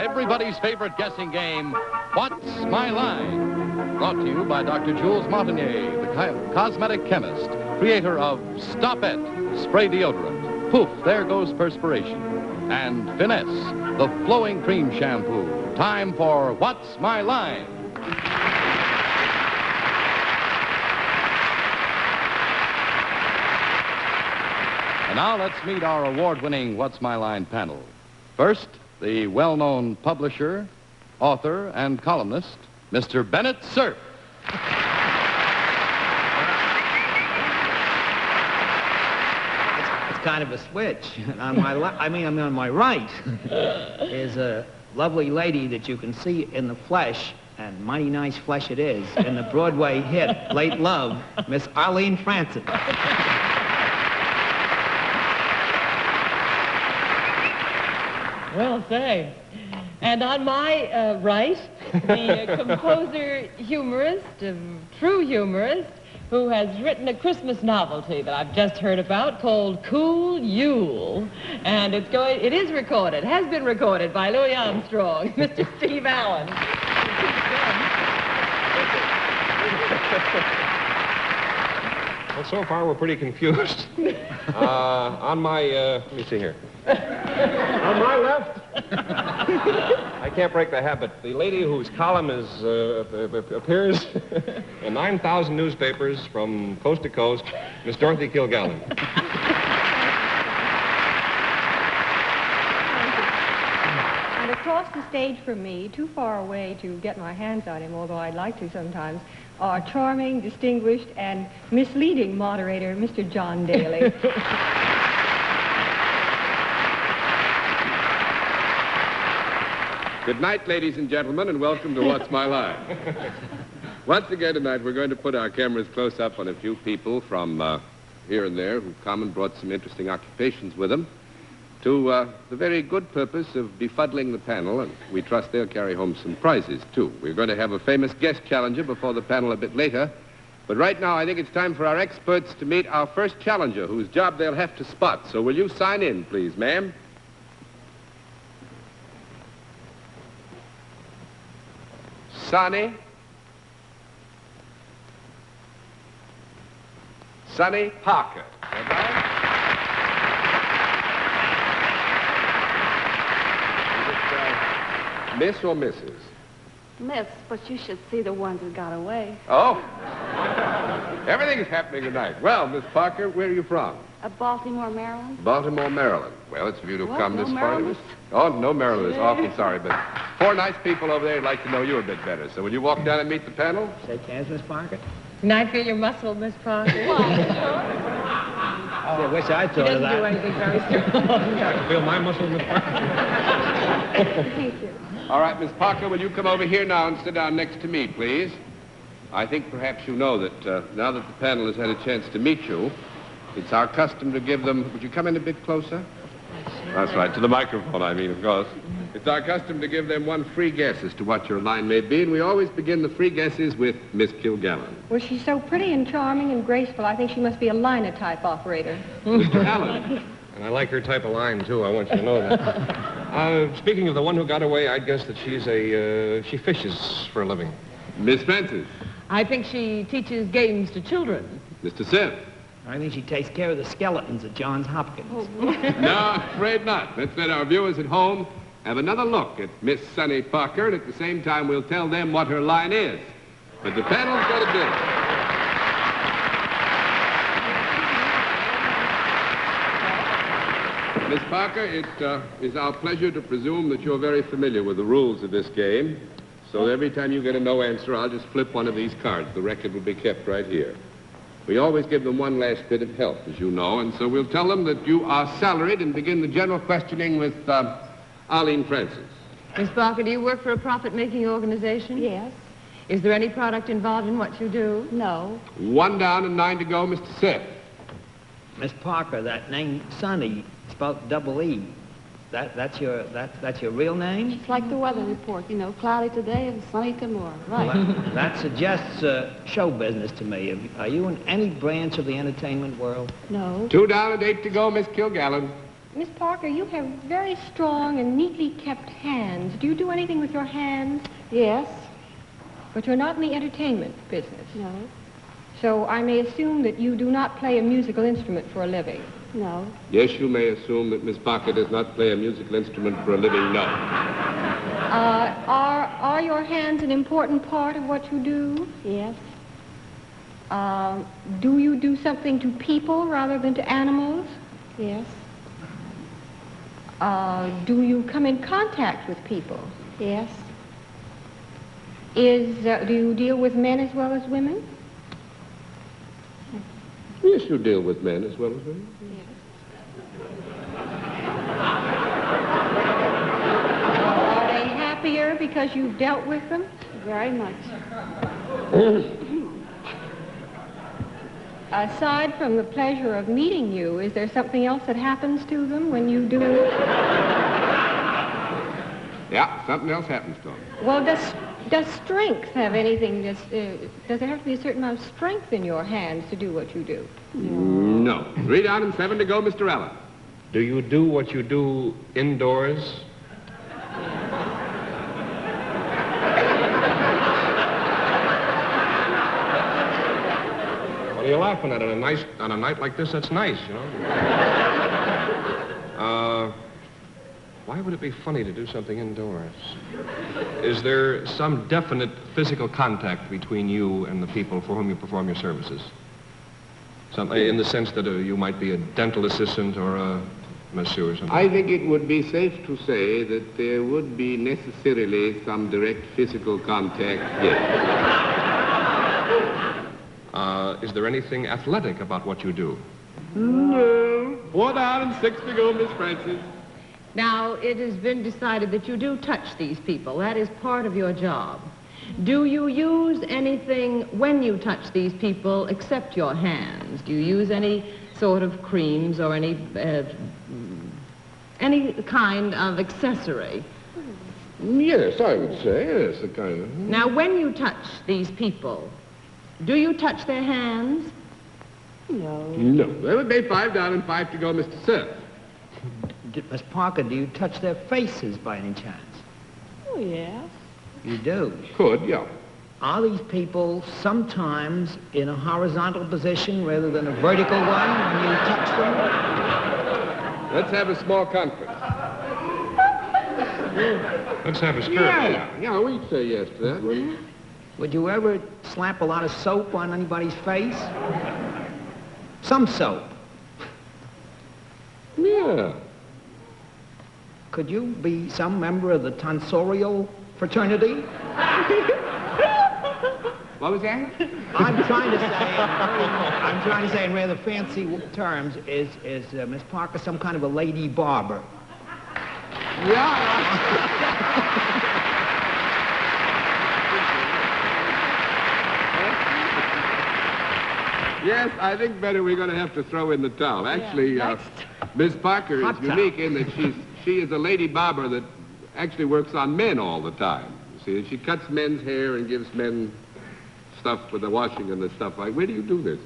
everybody's favorite guessing game, What's My Line? Brought to you by Dr. Jules Montagnier, the cosmetic chemist, creator of Stop It, spray deodorant. Poof, there goes perspiration. And Finesse, the flowing cream shampoo. Time for What's My Line? And now let's meet our award-winning What's My Line panel. First, the well-known publisher, author, and columnist, Mr. Bennett Cerf. It's kind of a switch. On my right is a lovely lady that you can see in the flesh, and mighty nice flesh it is, in the Broadway hit, Late Love, Miss Arlene Francis. Well, thanks. And on my right, the composer, humorist, true humorist, who has written a Christmas novelty that I've just heard about called Cool Yule. And it is recorded, has been recorded by Louis Armstrong, Mr. Steve Allen. Well, so far we're pretty confused. On my, let me see here. On my left, I can't break the habit. The lady whose column appears in 9,000 newspapers from coast to coast, Miss Dorothy Kilgallen. And across the stage from me, too far away to get my hands on him, although I'd like to sometimes, our charming, distinguished, and misleading moderator, Mr. John Daly. Good night, ladies and gentlemen, and welcome to What's My Line. Once again tonight, we're going to put our cameras close up on a few people from here and there who've come and brought some interesting occupations with them to the very good purpose of befuddling the panel, and we trust they'll carry home some prizes, too. We're going to have a famous guest challenger before the panel a bit later, but right now I think it's time for our experts to meet our first challenger, whose job they'll have to spot. So will you sign in, please, ma'am? Sunee? Sunee Parker. Miss or Mrs.? Miss, but you should see the ones that got away. Oh. Everything's happening tonight. Well, Miss Parker, where are you from? Baltimore, Maryland. Baltimore, Maryland. Well, it's of you to What? come No this far. Maryland? Oh, no Maryland. Awfully sorry, but four nice people over there would like to know you a bit better. So will you walk down and meet the panel? Shake hands, Miss Parker. Can I feel your muscle, Miss Parker? I wish I He thought of doesn't do that. anything very strong. I can feel my muscles, Miss Parker. Thank you. All right, Miss Parker, will you come over here now and sit down next to me, please? I think perhaps you know that now that the panel has had a chance to meet you, it's our custom to give them... Would you come in a bit closer? That's right, to the microphone, I mean, of course. It's our custom to give them one free guess as to what your line may be, and we always begin the free guesses with Miss Kilgallen. Well, she's so pretty and charming and graceful, I think she must be a linotype operator. Mr. Allen. And I like her type of line, too. I want you to know that. Speaking of the one who got away, I'd guess that she fishes for a living. Miss Francis. I think she teaches games to children. Mr. Cerf. I think she takes care of the skeletons at Johns Hopkins. No, I'm afraid not. Let's let our viewers at home have another look at Miss Sunee Parker, and at the same time we'll tell them what her line is. But the panel's got a bid. Miss Parker, it is our pleasure to presume that you're very familiar with the rules of this game. So every time you get a no answer, I'll just flip one of these cards. The record will be kept right here. We always give them one last bit of help, as you know, and so we'll tell them that you are salaried and begin the general questioning with Arlene Francis. Miss Parker, do you work for a profit-making organization? Yes. Is there any product involved in what you do? No. 1 down and 9 to go, Mr. Cerf. Miss Parker, that name Sunee, spelled double E. That's your real name? It's like the weather report, you know, cloudy today and sunny tomorrow. Right. Well, that suggests show business to me. Are you in any branch of the entertainment world? No. 2 down and 8 to go, Miss Kilgallen. Miss Parker, you have very strong and neatly kept hands. Do you do anything with your hands? Yes. But you're not in the entertainment business. No. So I may assume that you do not play a musical instrument for a living. No. Yes, you may assume that Miss Parker does not play a musical instrument for a living. No. Are your hands an important part of what you do? Yes. Do you do something to people rather than to animals? Yes. Do you come in contact with people? Yes. Do you deal with men as well as women? Yes, you deal with men as well as women. Are they happier because you've dealt with them? Very much. Aside from the pleasure of meeting you, is there something else that happens to them when you do? Yeah, something else happens to them. Well, does strength have anything? Does there have to be a certain amount of strength in your hands to do what you do? No. 3 down and 7 to go, Mr. Allen. Do you do what you do indoors? What are you laughing at? On a night like this, that's nice, you know. Why would it be funny to do something indoors? Is there some definite physical contact between you and the people for whom you perform your services? Something in the sense that you might be a dental assistant or a masseur or something? I think it would be safe to say that there would be necessarily some direct physical contact, yes. Is there anything athletic about what you do? No. 4 down and 6 to go, Miss Francis. Now, it has been decided that you do touch these people. That is part of your job. Do you use anything when you touch these people except your hands? Do you use any sort of creams or any kind of accessory? Yes, I would say, yes, a kind of... Now, when you touch these people, do you touch their hands? No. No. That would be 5 down and 5 to go, Mr. Sir. Miss Parker, do you touch their faces by any chance? Oh, yes. You do? Could, yeah. Are these people sometimes in a horizontal position rather than a vertical one when you touch them? Let's have a small conference. Let's have a skirt. Yeah, we'd say yes to that, wouldn't we? Would you ever slap a lot of soap on anybody's face? Some soap. Yeah. Could you be some member of the tonsorial fraternity? What was that? I'm trying to say in rather fancy terms, is Miss Parker some kind of a lady barber? Yeah. Yes, I think better we're going to have to throw in the towel. Actually, Miss Parker is unique in that she is a lady barber that actually works on men all the time. You see, she cuts men's hair and gives men stuff for the washing and the stuff like. Where do you do this?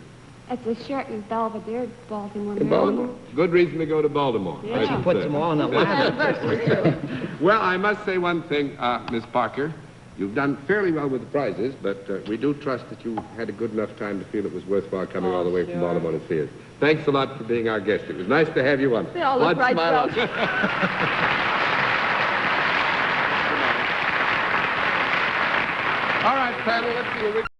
It's a shirt in Belvedere, Baltimore. In Baltimore? Good reason to go to Baltimore. Yeah. I should Puts say. them all in a lather. Well, I must say one thing, Miss Parker. You've done fairly well with the prizes, but we do trust that you had a good enough time to feel it was worthwhile coming all the way from Baltimore to see us. Thanks a lot for being our guest. It was nice to have you on. They all look right, Smile. All right, panel, let's see.